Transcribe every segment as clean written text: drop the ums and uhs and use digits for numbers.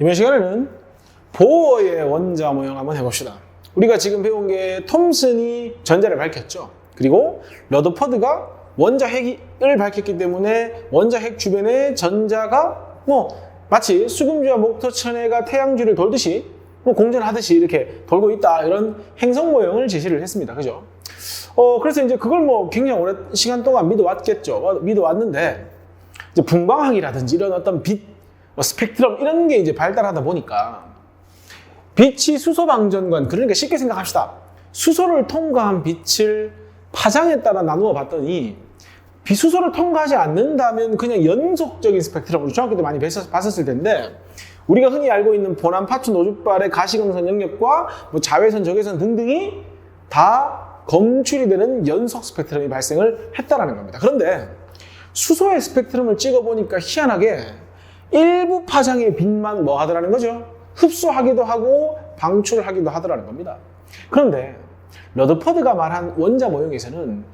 이번 시간에는 보어의 원자 모형 한번 해봅시다. 우리가 지금 배운 게 톰슨이 전자를 밝혔죠. 그리고 러더퍼드가 원자 핵을 밝혔기 때문에 원자 핵 주변에 전자가 마치 수금주와 목토천해가 태양주를 돌듯이 공전하듯이 이렇게 돌고 있다, 이런 행성 모형을 제시를 했습니다. 그죠? 그래서 이제 그걸 굉장히 오랜 시간 동안 믿어왔겠죠. 믿어왔는데 이제 분광학이라든지 이런 어떤 빛, 스펙트럼 이런 게 이제 발달하다 보니까 빛이 수소 방전관, 그러니까 쉽게 생각합시다. 수소를 통과한 빛을 파장에 따라 나누어 봤더니 비수소를 통과하지 않는다면 그냥 연속적인 스펙트럼, 우리 중학교 때 많이 봤었을 텐데, 우리가 흔히 알고 있는 보남 파초 노죽발의 가시광선 영역과 자외선, 적외선 등등이 다 검출이 되는 연속 스펙트럼이 발생을 했다라는 겁니다. 그런데 수소의 스펙트럼을 찍어보니까 희한하게 일부 파장의 빛만 하더라는 거죠. 흡수하기도 하고 방출하기도 하더라는 겁니다. 그런데 러더퍼드가 말한 원자 모형에서는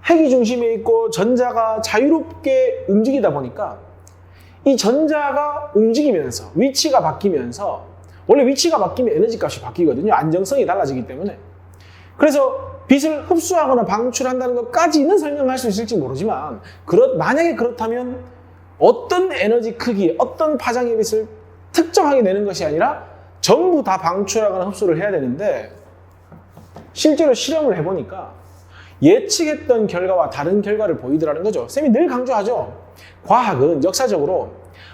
핵이 중심에 있고 전자가 자유롭게 움직이다 보니까 이 전자가 움직이면서 위치가 바뀌면서, 원래 위치가 바뀌면 에너지 값이 바뀌거든요. 안정성이 달라지기 때문에. 그래서 빛을 흡수하거나 방출한다는 것까지는 설명할 수 있을지 모르지만, 만약에 그렇다면 어떤 에너지 크기, 어떤 파장의 빛을 특정하게 내는 것이 아니라 전부 다 방출하거나 흡수를 해야 되는데, 실제로 실험을 해보니까 예측했던 결과와 다른 결과를 보이더라는 거죠. 쌤이 늘 강조하죠. 과학은 역사적으로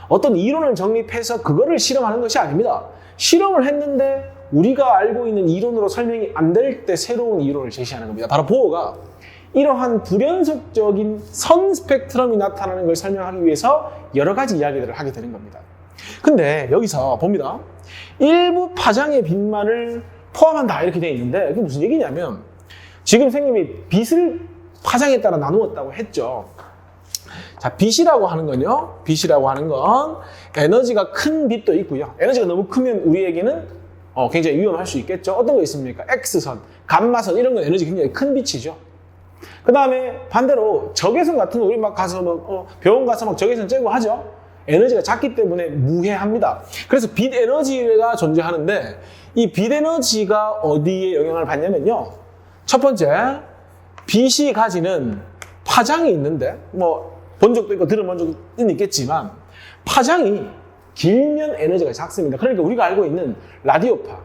어떤 이론을 정립해서 그거를 실험하는 것이 아닙니다. 실험을 했는데 우리가 알고 있는 이론으로 설명이 안 될 때 새로운 이론을 제시하는 겁니다. 바로 보어가 이러한 불연속적인 선 스펙트럼이 나타나는 걸 설명하기 위해서 여러 가지 이야기들을 하게 되는 겁니다. 근데 여기서 봅니다. 일부 파장의 빛만을 포함한다, 이렇게 되어 있는데, 그게 무슨 얘기냐면, 지금 선생님이 빛을 파장에 따라 나누었다고 했죠. 자, 빛이라고 하는 건요, 빛이라고 하는 건 에너지가 큰 빛도 있고요. 에너지가 너무 크면 우리에게는 굉장히 위험할 수 있겠죠. 어떤 거 있습니까? X선, 감마선, 이런 건 에너지 굉장히 큰 빛이죠. 그 다음에 반대로 적외선 같은 거, 우리 가서 병원 가서 적외선 쬐고 하죠. 에너지가 작기 때문에 무해합니다. 그래서 빛 에너지가 존재하는데, 이 빛 에너지가 어디에 영향을 받냐면요, 첫 번째, 빛이 가지는 파장이 있는데, 본 적도 있고 들어본 적은 있겠지만, 파장이 길면 에너지가 작습니다. 그러니까 우리가 알고 있는 라디오파,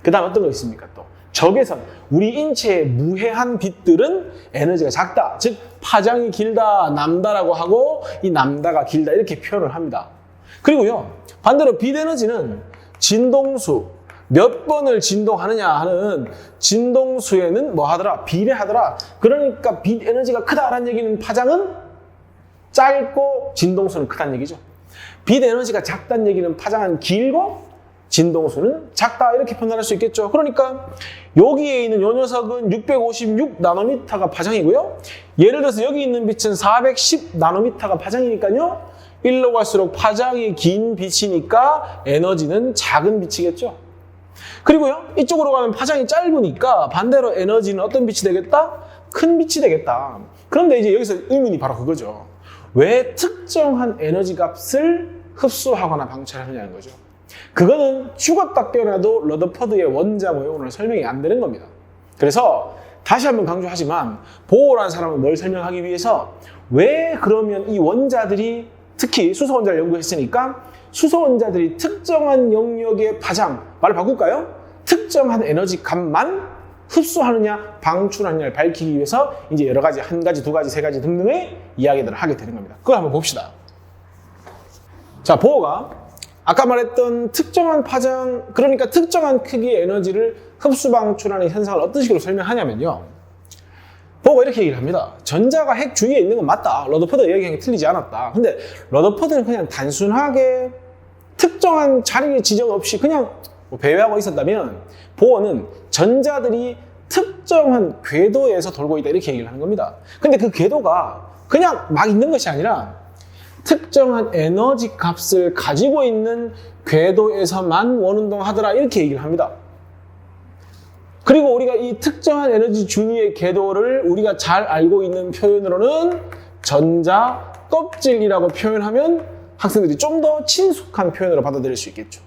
그 다음 어떤 거 있습니까? 또 적외선, 우리 인체의 무해한 빛들은 에너지가 작다, 즉 파장이 길다, 남다라고 하고, 이 남다가 길다, 이렇게 표현을 합니다. 그리고요, 반대로 빛 에너지는 진동수, 몇 번을 진동하느냐 하는 진동수에는 비례하더라. 그러니까 빛 에너지가 크다라는 얘기는 파장은 짧고 진동수는 크다는 얘기죠. 빛 에너지가 작다는 얘기는 파장은 길고 진동수는 작다, 이렇게 표현할 수 있겠죠. 그러니까 여기에 있는 이 녀석은 656 나노미터가 파장이고요. 예를 들어서 여기 있는 빛은 410 나노미터가 파장이니까요. 일로 갈수록 파장이 긴 빛이니까 에너지는 작은 빛이겠죠. 그리고요, 이쪽으로 가면 파장이 짧으니까 반대로 에너지는 어떤 빛이 되겠다? 큰 빛이 되겠다. 그런데 이제 여기서 의문이 바로 그거죠. 왜 특정한 에너지 값을 흡수하거나 방출하느냐는 거죠. 그거는 죽었다 깨어나도 러더퍼드의 원자 모형으로는 설명이 안 되는 겁니다. 그래서 다시 한번 강조하지만, 보어라는 사람은 뭘 설명하기 위해서, 왜 그러면 이 원자들이, 특히 수소 원자를 연구했으니까 수소 원자들이 특정한 영역의 파장, 말을 바꿀까요? 특정한 에너지 값만 흡수하느냐 방출하느냐를 밝히기 위해서 이제 여러 가지, 한 가지, 두 가지, 세 가지 등등의 이야기들을 하게 되는 겁니다. 그걸 한번 봅시다. 자, 보어가 아까 말했던 특정한 파장, 그러니까 특정한 크기의 에너지를 흡수 방출하는 현상을 어떤 식으로 설명하냐면요, 보어가 이렇게 얘기를 합니다. 전자가 핵 주위에 있는 건 맞다. 러더퍼드가 얘기한 게 틀리지 않았다. 근데 러더퍼드는 그냥 단순하게 특정한 자리 지정 없이 그냥 배회하고 있었다면, 보어는 전자들이 특정한 궤도에서 돌고 있다, 이렇게 얘기를 하는 겁니다. 근데 그 궤도가 그냥 막 있는 것이 아니라 특정한 에너지 값을 가지고 있는 궤도에서만 원운동하더라, 이렇게 얘기를 합니다. 그리고 우리가 이 특정한 에너지 주위의 궤도를 우리가 잘 알고 있는 표현으로는 전자 껍질이라고 표현하면 학생들이 좀 더 친숙한 표현으로 받아들일 수 있겠죠.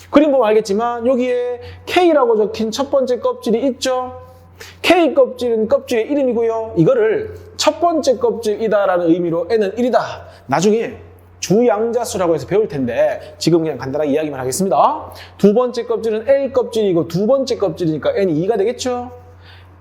그림 보면 알겠지만 여기에 K라고 적힌 첫 번째 껍질이 있죠. K 껍질은 껍질의 이름이고요. 이거를 첫 번째 껍질이다라는 의미로 N은 1이다. 나중에 주양자수라고 해서 배울 텐데 지금 그냥 간단하게 이야기만 하겠습니다. 두 번째 껍질은 L 껍질이고 두 번째 껍질이니까 N이 2가 되겠죠.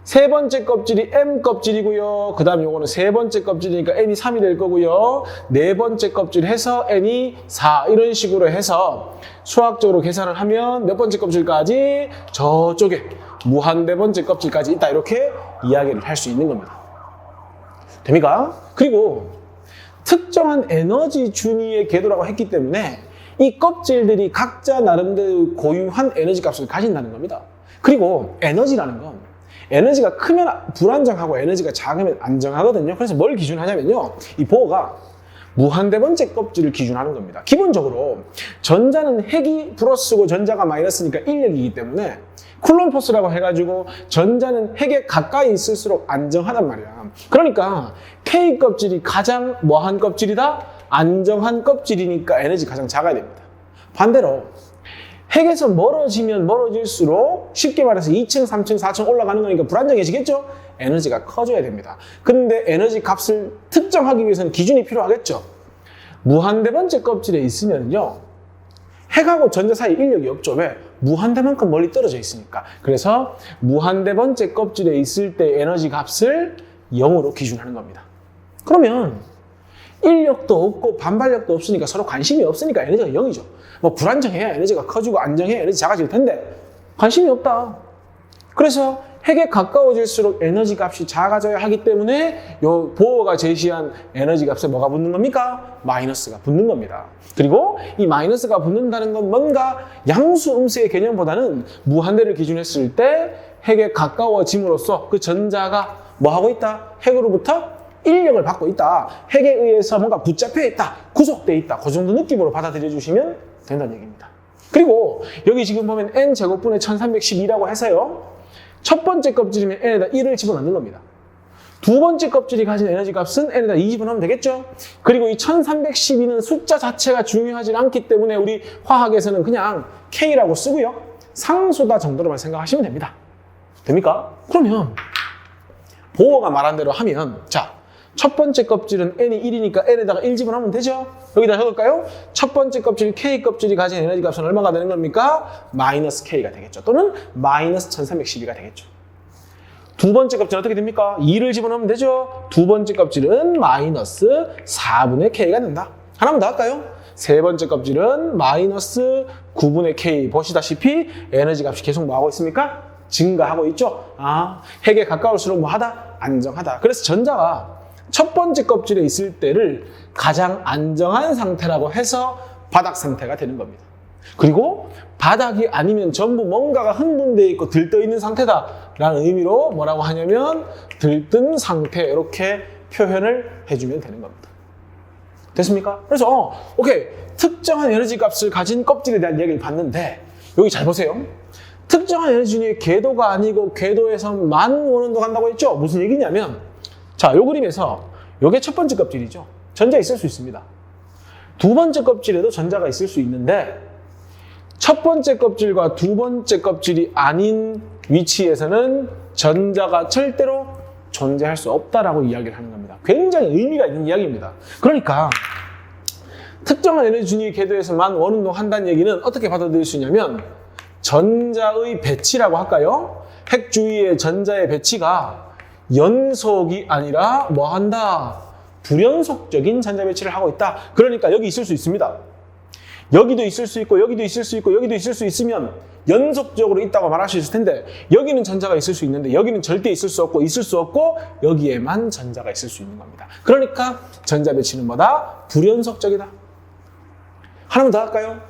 세 번째 껍질이 M 껍질이고요. 그 다음 요거는 세 번째 껍질이니까 N이 3이 될 거고요. 네 번째 껍질 해서 N이 4 이런 식으로 해서 수학적으로 계산을 하면 몇 번째 껍질까지 저쪽에 무한대 번째 껍질까지 있다 이렇게 이야기를 할 수 있는 겁니다. 됩니까? 그리고 특정한 에너지 준위의 궤도라고 했기 때문에 이 껍질들이 각자 나름대로 고유한 에너지 값을 가진다는 겁니다. 그리고 에너지라는 건 에너지가 크면 불안정하고 에너지가 작으면 안정하거든요. 그래서 뭘 기준하냐면요. 이 보어가 무한대 번째 껍질을 기준하는 겁니다. 기본적으로 전자는 핵이 플러스고 전자가 마이너스니까 인력이기 때문에 쿨론 포스라고 해가지고 전자는 핵에 가까이 있을수록 안정하단 말이야. 그러니까 K 껍질이 가장 뭐한 껍질이다? 안정한 껍질이니까 에너지 가장 작아야 됩니다. 반대로 핵에서 멀어지면 멀어질수록 쉽게 말해서 2층, 3층, 4층 올라가는 거니까 불안정해지겠죠? 에너지가 커져야 됩니다. 근데 에너지 값을 특정하기 위해서는 기준이 필요하겠죠? 무한대 번째 껍질에 있으면요. 핵하고 전자 사이 인력이 없죠. 왜? 무한대만큼 멀리 떨어져 있으니까. 그래서 무한대 번째 껍질에 있을 때 에너지 값을 0으로 기준하는 겁니다. 그러면 인력도 없고 반발력도 없으니까 서로 관심이 없으니까 에너지가 0이죠. 뭐 불안정해야 에너지가 커지고 안정해야 에너지 작아질 텐데 관심이 없다. 그래서 핵에 가까워질수록 에너지 값이 작아져야 하기 때문에 요 보어가 제시한 에너지 값에 뭐가 붙는 겁니까? 마이너스가 붙는 겁니다. 그리고 이 마이너스가 붙는다는 건 뭔가 양수 음수의 개념보다는 무한대를 기준했을 때 핵에 가까워짐으로써 그 전자가 뭐 하고 있다? 핵으로부터 인력을 받고 있다. 핵에 의해서 뭔가 붙잡혀 있다. 구속돼 있다. 그 정도 느낌으로 받아들여 주시면 된다는 얘기입니다. 그리고 여기 지금 보면 n제곱분의 1312라고 해서요. 첫 번째 껍질이면 n에다 1을 집어넣는 겁니다. 두 번째 껍질이 가진 에너지 값은 n에다 2 집어넣으면 되겠죠? 그리고 이 1312는 숫자 자체가 중요하지 않기 때문에 우리 화학에서는 그냥 K라고 쓰고요. 상수다 정도로만 생각하시면 됩니다. 됩니까? 그러면 보어가 말한 대로 하면 자, 첫 번째 껍질은 n이 1이니까 n에다가 1 집어넣으면 되죠? 여기다 적을까요? 첫 번째 껍질 K 껍질이 가진 에너지 값은 얼마가 되는 겁니까? 마이너스 K가 되겠죠. 또는 마이너스 1312가 되겠죠. 두 번째 껍질은 어떻게 됩니까? 2를 집어넣으면 되죠? 두 번째 껍질은 마이너스 4분의 K가 된다. 하나만 더 할까요? 세 번째 껍질은 마이너스 9분의 K. 보시다시피 에너지 값이 계속 뭐하고 있습니까? 증가하고 있죠? 아, 핵에 가까울수록 뭐하다? 안정하다. 그래서 전자가 첫 번째 껍질에 있을 때를 가장 안정한 상태라고 해서 바닥 상태가 되는 겁니다. 그리고 바닥이 아니면 전부 뭔가가 흥분되어 있고 들떠 있는 상태다라는 의미로 뭐라고 하냐면 들뜬 상태 이렇게 표현을 해주면 되는 겁니다. 됐습니까? 그래서 오케이 특정한 에너지 값을 가진 껍질에 대한 얘기를 봤는데 여기 잘 보세요. 특정한 에너지 중에 궤도가 아니고 궤도에서만 원운동 한다고 했죠? 무슨 얘기냐면 자, 요 그림에서 요게 첫 번째 껍질이죠. 전자 있을 수 있습니다. 두 번째 껍질에도 전자가 있을 수 있는데 첫 번째 껍질과 두 번째 껍질이 아닌 위치에서는 전자가 절대로 존재할 수 없다라고 이야기를 하는 겁니다. 굉장히 의미가 있는 이야기입니다. 그러니까 특정한 에너지 준위 궤도에서만 원운동 한다는 얘기는 어떻게 받아들일 수 있냐면 전자의 배치라고 할까요? 핵 주위의 전자의 배치가 연속이 아니라 뭐 한다? 불연속적인 전자 배치를 하고 있다. 그러니까 여기 있을 수 있습니다. 여기도 있을 수 있고 여기도 있을 수 있고 여기도 있을 수 있으면 연속적으로 있다고 말할 수 있을 텐데 여기는 전자가 있을 수 있는데 여기는 절대 있을 수 없고 있을 수 없고 여기에만 전자가 있을 수 있는 겁니다. 그러니까 전자 배치는 뭐다? 불연속적이다. 하나만 더 할까요?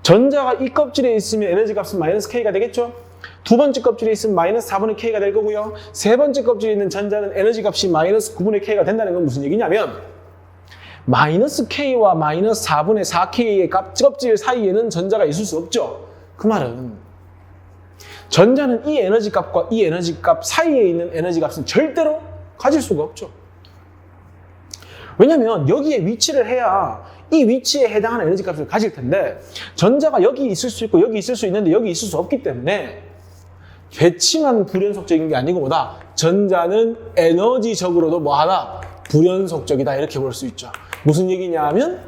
전자가 이 껍질에 있으면 에너지 값은 마이너스 K가 되겠죠? 두 번째 껍질에 있으면 마이너스 4분의 K가 될 거고요. 세 번째 껍질에 있는 전자는 에너지 값이 마이너스 9분의 K가 된다는 건 무슨 얘기냐면 마이너스 K와 마이너스 4분의 4K의 껍질 사이에는 전자가 있을 수 없죠. 그 말은 전자는 이 에너지 값과 이 에너지 값 사이에 있는 에너지 값은 절대로 가질 수가 없죠. 왜냐하면 여기에 위치를 해야 이 위치에 해당하는 에너지 값을 가질 텐데 전자가 여기 있을 수 있고 여기 있을 수 있는데 여기 있을 수 없기 때문에 배치만 불연속적인 게 아니고 뭐다? 전자는 에너지적으로도 뭐하다? 불연속적이다 이렇게 볼 수 있죠. 무슨 얘기냐 하면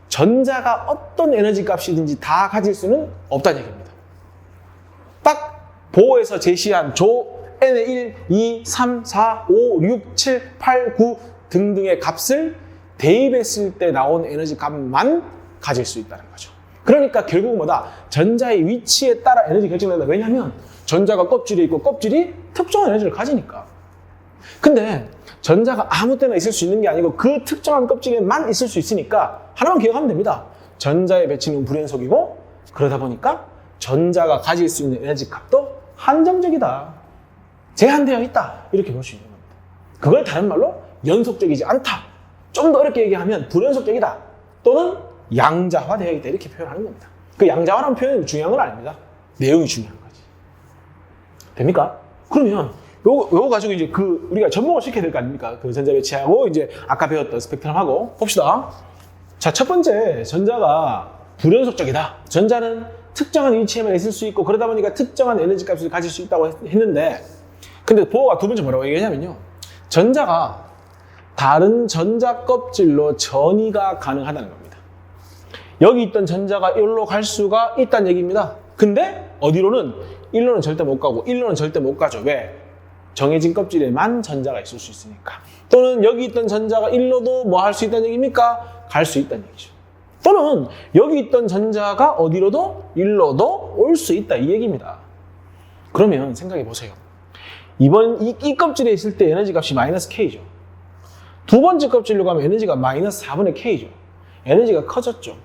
전자가 어떤 에너지 값이든지 다 가질 수는 없다는 얘기입니다. 딱 보어에서 제시한 조 n의 1, 2, 3, 4, 5, 6, 7, 8, 9 등등의 값을 대입했을 때 나온 에너지 값만 가질 수 있다는 거죠. 그러니까 결국 뭐다? 전자의 위치에 따라 에너지 결정된다. 왜냐하면 전자가 껍질에 있고 껍질이 특정한 에너지를 가지니까. 근데 전자가 아무 때나 있을 수 있는 게 아니고 그 특정한 껍질에만 있을 수 있으니까 하나만 기억하면 됩니다. 전자의 배치는 불연속이고 그러다 보니까 전자가 가질 수 있는 에너지 값도 한정적이다. 제한되어 있다. 이렇게 볼 수 있는 겁니다. 그걸 다른 말로 연속적이지 않다. 좀 더 어렵게 얘기하면 불연속적이다. 또는 양자화되어 있다. 이렇게 표현하는 겁니다. 그 양자화라는 표현이 중요한 건 아닙니다. 내용이 중요한 거지. 됩니까? 그러면 요거 가지고 이제 우리가 접목을 시켜야 될 거 아닙니까? 그 전자 배치하고 이제 아까 배웠던 스펙트럼하고 봅시다. 자, 첫 번째, 전자가 불연속적이다. 전자는 특정한 위치에만 있을 수 있고 그러다 보니까 특정한 에너지 값을 가질 수 있다고 했는데 근데 보어가 두 번째 뭐라고 얘기하냐면요. 전자가 다른 전자 껍질로 전이가 가능하다는 겁니다. 여기 있던 전자가 여기로 갈 수가 있다는 얘기입니다. 근데 어디로는? 일로는 절대 못 가고 일로는 절대 못 가죠. 왜? 정해진 껍질에만 전자가 있을 수 있으니까. 또는 여기 있던 전자가 일로도 뭐 할 수 있다는 얘기입니까? 갈 수 있다는 얘기죠. 또는 여기 있던 전자가 어디로도 일로도 올 수 있다 이 얘기입니다. 그러면 생각해 보세요. 이번 이 껍질에 있을 때 에너지 값이 마이너스 K죠. 두 번째 껍질로 가면 에너지가 마이너스 4분의 K죠. 에너지가 커졌죠.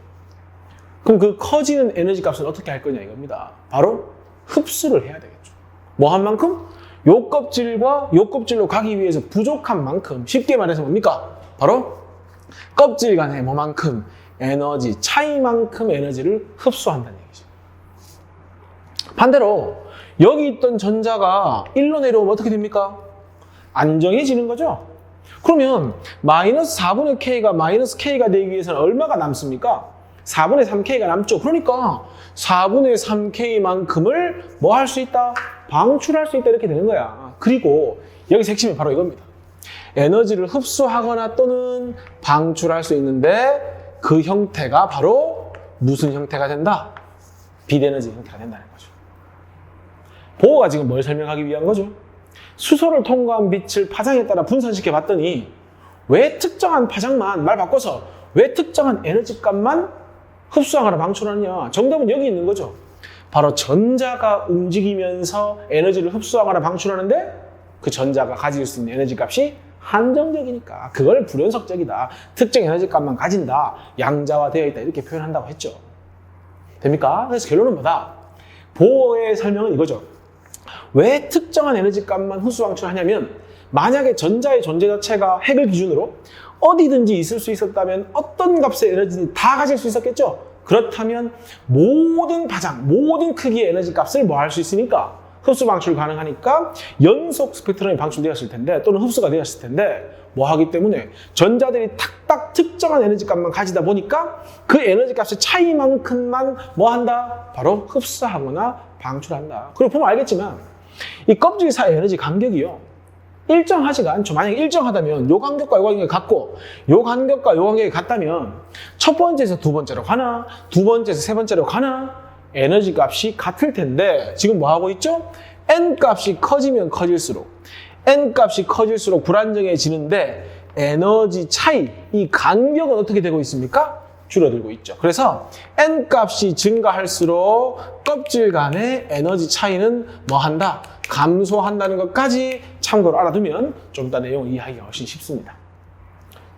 그럼 그 커지는 에너지 값은 어떻게 할 거냐 이겁니다. 바로 흡수를 해야 되겠죠. 뭐 한 만큼? 요 껍질과 요 껍질로 가기 위해서 부족한 만큼, 쉽게 말해서 뭡니까? 바로 껍질 간의 뭐만큼 에너지, 차이만큼 에너지를 흡수한다는 얘기죠. 반대로 여기 있던 전자가 1로 내려오면 어떻게 됩니까? 안정해지는 거죠. 그러면 마이너스 4분의 K가 마이너스 K가 되기 위해서는 얼마가 남습니까? 4분의 3K가 남죠. 그러니까 4분의 3K만큼을 뭐 할 수 있다? 방출할 수 있다 이렇게 되는 거야. 그리고 여기서 핵심이 바로 이겁니다. 에너지를 흡수하거나 또는 방출할 수 있는데 그 형태가 바로 무슨 형태가 된다? 빛에너지 형태가 된다는 거죠. 보어가 지금 뭘 설명하기 위한 거죠? 수소를 통과한 빛을 파장에 따라 분산시켜 봤더니 왜 특정한 파장만, 말 바꿔서 왜 특정한 에너지 값만 흡수하거나 방출하느냐? 정답은 여기 있는 거죠. 바로 전자가 움직이면서 에너지를 흡수하거나 방출하는데 그 전자가 가질 수 있는 에너지 값이 한정적이니까 그걸 불연속적이다. 특정 에너지 값만 가진다. 양자화되어 있다. 이렇게 표현한다고 했죠. 됩니까? 그래서 결론은 뭐다? 보어의 설명은 이거죠. 왜 특정한 에너지 값만 흡수 방출하냐면 만약에 전자의 존재 자체가 핵을 기준으로 어디든지 있을 수 있었다면 어떤 값의 에너지는 다 가질 수 있었겠죠? 그렇다면 모든 파장, 모든 크기의 에너지 값을 뭐 할 수 있으니까 흡수 방출 가능하니까 연속 스펙트럼이 방출되었을 텐데 또는 흡수가 되었을 텐데 뭐 하기 때문에 전자들이 탁탁 특정한 에너지 값만 가지다 보니까 그 에너지 값의 차이만큼만 뭐 한다? 바로 흡수하거나 방출한다. 그리고 보면 알겠지만 이 껍질 사이의 에너지 간격이요. 일정하지가 않죠. 만약에 일정하다면 요 간격과 요 간격이 같고 요 간격과 요 간격이 같다면 첫 번째에서 두 번째로 가나 두 번째에서 세 번째로 가나 에너지 값이 같을 텐데 지금 뭐 하고 있죠? n 값이 커지면 커질수록 n 값이 커질수록 불안정해지는데 에너지 차이, 이 간격은 어떻게 되고 있습니까? 줄어들고 있죠. 그래서 n 값이 증가할수록 껍질 간의 에너지 차이는 뭐 한다? 감소한다는 것까지 참고로 알아두면 좀 더 내용을 이해하기가 훨씬 쉽습니다.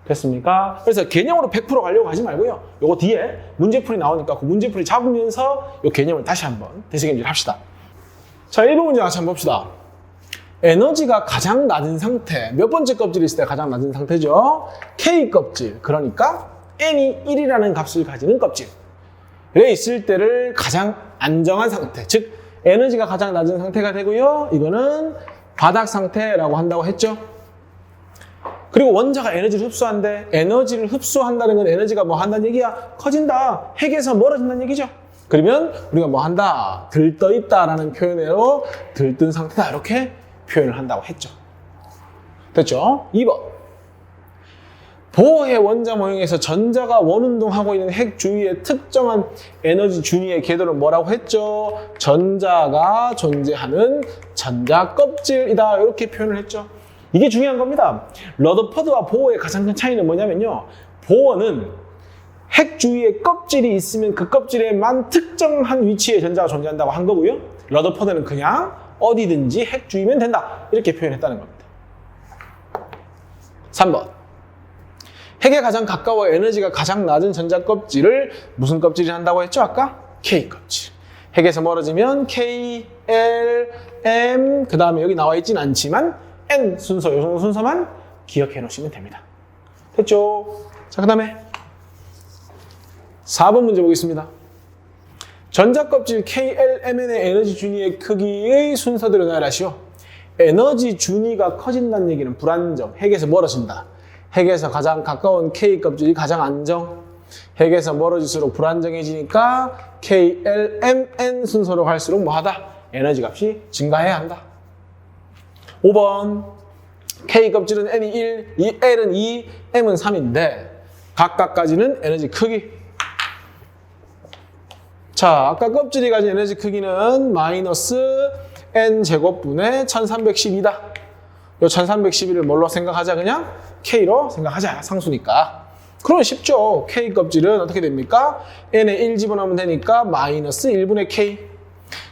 됐습니까? 그래서 개념으로 100% 가려고 하지 말고요. 요거 뒤에 문제풀이 나오니까 그 문제풀이 잡으면서 요 개념을 다시 한번 되새김질 합시다. 자, 1번 문제 다시 한번 봅시다. 에너지가 가장 낮은 상태, 몇 번째 껍질이 있을 때 가장 낮은 상태죠? K 껍질, 그러니까 N이 1이라는 값을 가지는 껍질에 있을 때를 가장 안정한 상태, 즉 에너지가 가장 낮은 상태가 되고요. 이거는 바닥 상태라고 한다고 했죠. 그리고 원자가 에너지를 흡수한대. 에너지를 흡수한다는 건 에너지가 뭐 한다는 얘기야? 커진다. 핵에서 멀어진다는 얘기죠. 그러면 우리가 뭐 한다? 들떠 있다라는 표현으로 들뜬 상태다. 이렇게 표현을 한다고 했죠. 됐죠? 2번. 보호해 원자 모형에서 전자가 원운동하고 있는 핵 주위의 특정한 에너지 준위의 궤도를 뭐라고 했죠? 전자가 존재하는 전자 껍질이다. 이렇게 표현을 했죠. 이게 중요한 겁니다. 러더퍼드와 보어의 가장 큰 차이는 뭐냐면요. 보어는 핵 주위에 껍질이 있으면 그 껍질에만 특정한 위치에 전자가 존재한다고 한 거고요. 러더퍼드는 그냥 어디든지 핵 주위면 된다. 이렇게 표현했다는 겁니다. 3번. 핵에 가장 가까워 에너지가 가장 낮은 전자 껍질을 무슨 껍질이 한다고 했죠? 아까? K 껍질. 핵에서 멀어지면 K, L, M, 그 다음에 여기 나와 있진 않지만 N 순서, 요 순서만 기억해 놓으시면 됩니다. 됐죠? 자, 그 다음에 4번 문제 보겠습니다. 전자 껍질 K, L, Mn의 에너지 준위의 크기의 순서대로 나열하시오. 에너지 준위가 커진다는 얘기는 불안정, 핵에서 멀어진다. 핵에서 가장 가까운 K 껍질이 가장 안정, 핵에서 멀어질수록 불안정해지니까 K, L, M, N 순서로 갈수록 뭐하다? 에너지 값이 증가해야 한다. 5번. K 껍질은 N이 1, 이 L은 2, M은 3인데 각각 가지는 에너지 크기. 자, 아까 껍질이 가진 에너지 크기는 마이너스 N제곱분의 1312다. 요 1312를 뭘로 생각하자? 그냥 K로 생각하자. 상수니까. 그러면 쉽죠. K 껍질은 어떻게 됩니까? N에 1 집어넣으면 되니까 마이너스 1분의 K.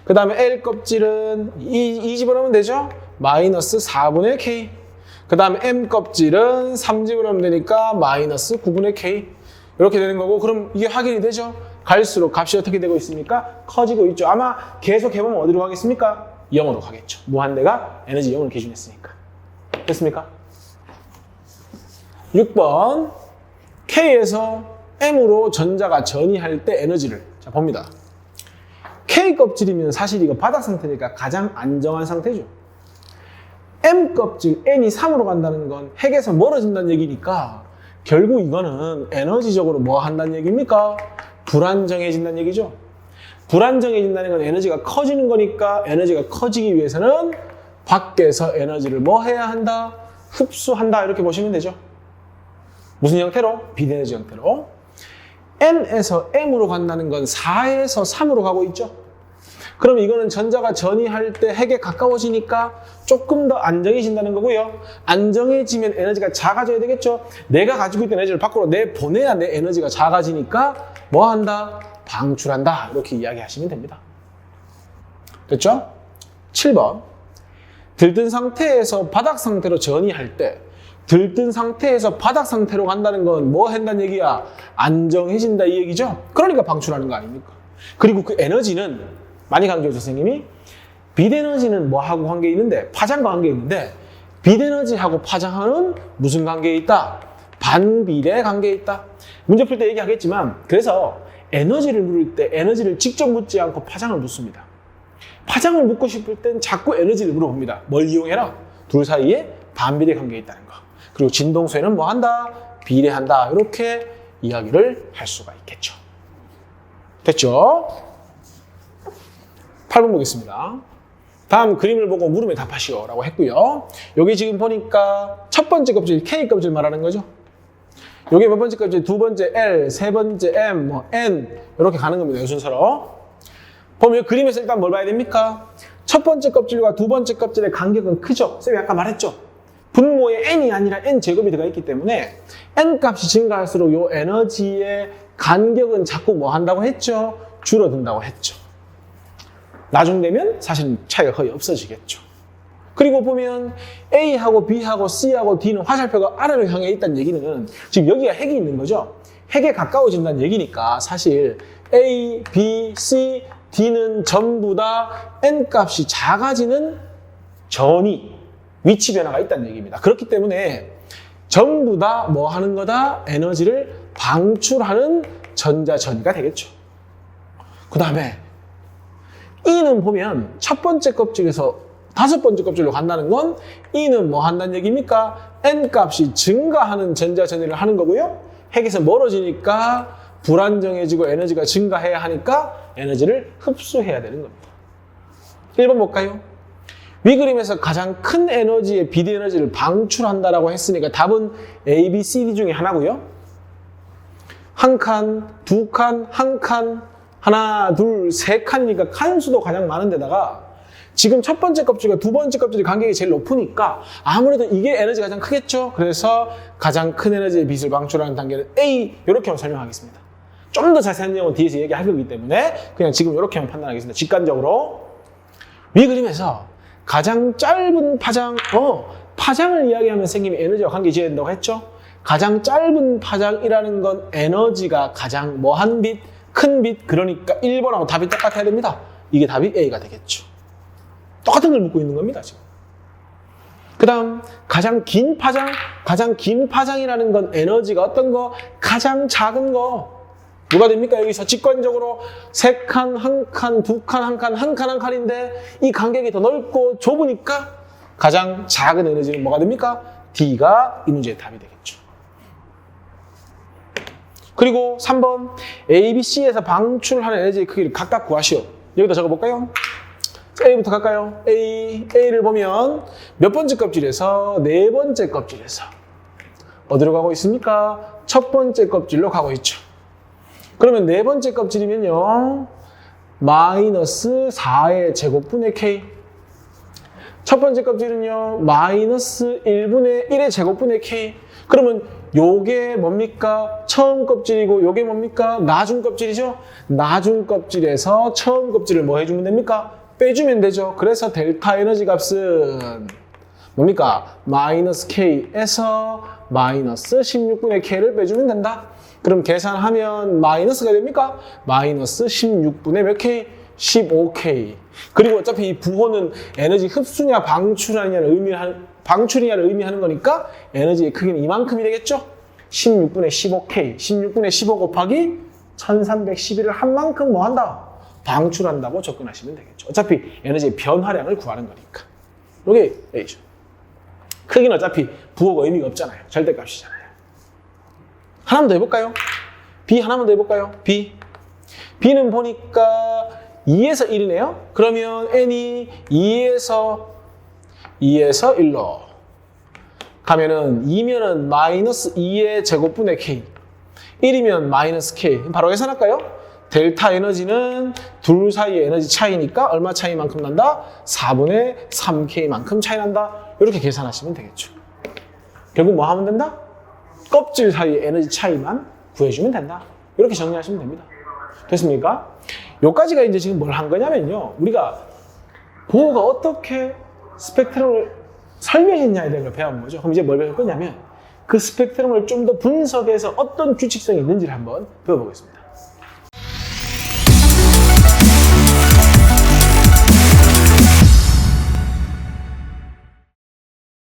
그 다음에 L 껍질은 2 집어넣으면 되죠? 마이너스 4분의 K. 그 다음에 M 껍질은 3 집어넣으면 되니까 마이너스 9분의 K. 이렇게 되는 거고, 그럼 이게 확인이 되죠? 갈수록 값이 어떻게 되고 있습니까? 커지고 있죠. 아마 계속 해보면 어디로 가겠습니까? 0으로 가겠죠. 무한대가 에너지 0을 기준했으니까. 됐습니까? 6번. K에서 M으로 전자가 전이할 때 에너지를, 자, 봅니다. K 껍질이면 사실 이거 바닥 상태니까 가장 안정한 상태죠. M 껍질, N이 3으로 간다는 건 핵에서 멀어진다는 얘기니까 결국 이거는 에너지적으로 뭐 한다는 얘기입니까? 불안정해진다는 얘기죠. 불안정해진다는 건 에너지가 커지는 거니까 에너지가 커지기 위해서는 밖에서 에너지를 뭐 해야 한다? 흡수한다. 이렇게 보시면 되죠. 무슨 형태로? 비대에너지 형태로. N에서 M으로 간다는 건 4에서 3으로 가고 있죠. 그럼 이거는 전자가 전이할 때 핵에 가까워지니까 조금 더 안정해진다는 거고요. 안정해지면 에너지가 작아져야 되겠죠. 내가 가지고 있던 에너지를 밖으로 내보내야 내 에너지가 작아지니까 뭐 한다? 방출한다. 이렇게 이야기하시면 됩니다. 됐죠? 7번. 들뜬 상태에서 바닥 상태로 전이할 때 들뜬 상태에서 바닥 상태로 간다는 건 뭐 한다는 얘기야? 안정해진다 이 얘기죠? 그러니까 방출하는 거 아닙니까? 그리고 그 에너지는 많이 강조해서 선생님이 빛에너지는 뭐하고 관계 있는데? 파장과 관계 있는데 빛에너지하고 파장하는 무슨 관계에 있다? 반비례 관계에 있다. 문제 풀 때 얘기하겠지만 그래서 에너지를 물을 때 에너지를 직접 묻지 않고 파장을 묻습니다. 파장을 묻고 싶을 땐 자꾸 에너지를 물어봅니다. 뭘 이용해라? 둘 사이에 반비례 관계에 있다는 거. 그리고 진동수에는 뭐 한다? 비례한다. 이렇게 이야기를 할 수가 있겠죠. 됐죠? 8번 보겠습니다. 다음 그림을 보고 물음에 답하시오 라고 했고요. 여기 지금 보니까 첫 번째 껍질 K 껍질 말하는 거죠. 여기 몇 번째 껍질? 두 번째 L, 세 번째 M, 뭐 N 이렇게 가는 겁니다. 이 순서로. 보면 그림에서 일단 뭘 봐야 됩니까? 첫 번째 껍질과 두 번째 껍질의 간격은 크죠. 쌤이 아까 말했죠. 분모에 N이 아니라 N 제곱이 들어가 있기 때문에 N 값이 증가할수록 이 에너지의 간격은 자꾸 뭐 한다고 했죠? 줄어든다고 했죠. 나중 되면 사실 차이가 거의 없어지겠죠. 그리고 보면 A하고 B하고 C하고 D는 화살표가 아래로 향해 있다는 얘기는 지금 여기가 핵이 있는 거죠. 핵에 가까워진다는 얘기니까 사실 A, B, C, D는 전부 다 N 값이 작아지는 전이 위치 변화가 있다는 얘기입니다. 그렇기 때문에 전부 다 뭐 하는 거다? 에너지를 방출하는 전자전이가 되겠죠. 그 다음에 E는 보면 첫 번째 껍질에서 다섯 번째 껍질로 간다는 건 E는 뭐 한다는 얘기입니까? N 값이 증가하는 전자전이를 하는 거고요. 핵에서 멀어지니까 불안정해지고 에너지가 증가해야 하니까 에너지를 흡수해야 되는 겁니다. 1번 볼까요? 위 그림에서 가장 큰 에너지의 비대 에너지를 방출한다라고 했으니까 답은 A, B, C, D 중에 하나고요. 한 칸, 두 칸, 한 칸, 하나, 둘, 세 칸이니까 칸수도 가장 많은 데다가 지금 첫 번째 껍질과 두 번째 껍질의 간격이 제일 높으니까 아무래도 이게 에너지가 가장 크겠죠. 그래서 가장 큰 에너지의 빛을 방출하는 단계는 A, 이렇게만 설명하겠습니다. 좀 더 자세한 내용은 뒤에서 얘기할 거기 때문에 그냥 지금 이렇게만 판단하겠습니다. 직관적으로 위 그림에서 가장 짧은 파장, 파장을 이야기하면 생기는 에너지와 관계지어야 된다고 했죠. 가장 짧은 파장이라는 건 에너지가 가장 뭐한 빛, 큰 빛, 그러니까 1번하고 답이 똑같아야 됩니다. 이게 답이 A가 되겠죠. 똑같은 걸 묻고 있는 겁니다, 지금. 그 다음, 가장 긴 파장이라는 건 에너지가 어떤 거? 가장 작은 거. 누가 됩니까? 여기서 직관적으로 세 칸, 한 칸, 두 칸, 한 칸, 한 칸, 한 칸인데 이 간격이 더 넓고 좁으니까 가장 작은 에너지는 뭐가 됩니까? D가 이 문제의 답이 되겠죠. 그리고 3번, A, B, C에서 방출하는 에너지의 크기를 각각 구하시오. 여기다 적어볼까요? A부터 갈까요? A를 보면 몇 번째 껍질에서 네 번째 껍질에서 어디로 가고 있습니까? 첫 번째 껍질로 가고 있죠. 그러면 네 번째 껍질이면요, 마이너스 4의 제곱분의 K. 첫 번째 껍질은요, 마이너스 1분의 1의 제곱분의 K. 그러면 요게 뭡니까? 처음 껍질이고 요게 뭡니까? 나중 껍질이죠? 나중 껍질에서 처음 껍질을 뭐 해주면 됩니까? 빼주면 되죠. 그래서 델타 에너지 값은 뭡니까? 마이너스 K에서 마이너스 16분의 K를 빼주면 된다. 그럼 계산하면 마이너스가 됩니까? 마이너스 16분의 몇 K? 15K. 그리고 어차피 이 부호는 에너지 흡수냐 방출이냐를 의미하는 거니까 에너지의 크기는 이만큼이 되겠죠? 16분의 15K. 16분의 15 곱하기 1311을 한 만큼 뭐 한다? 방출한다고 접근하시면 되겠죠. 어차피 에너지의 변화량을 구하는 거니까. 이게 A죠. 크기는 어차피 부호가 의미가 없잖아요. 절대값이잖아요. 하나만 더 해볼까요? B 하나만 더 해볼까요? B. B는 보니까 2에서 1이네요. 그러면 N이 2에서 1로 가면은 2면은 마이너스 2의 제곱분의 K. 1이면 마이너스 K. 바로 계산할까요? 델타 에너지는 둘 사이의 에너지 차이니까 얼마 차이만큼 난다? 4분의 3K만큼 차이 난다. 이렇게 계산하시면 되겠죠. 결국 뭐 하면 된다? 껍질 사이의 에너지 차이만 구해주면 된다. 이렇게 정리하시면 됩니다. 됐습니까? 여기까지가 이제 지금 뭘 한 거냐면요. 우리가 보호가 어떻게 스펙트럼을 설명했냐에 대한 걸 배운 거죠. 그럼 이제 뭘 배울 거냐면 그 스펙트럼을 좀 더 분석해서 어떤 규칙성이 있는지를 한번 배워보겠습니다.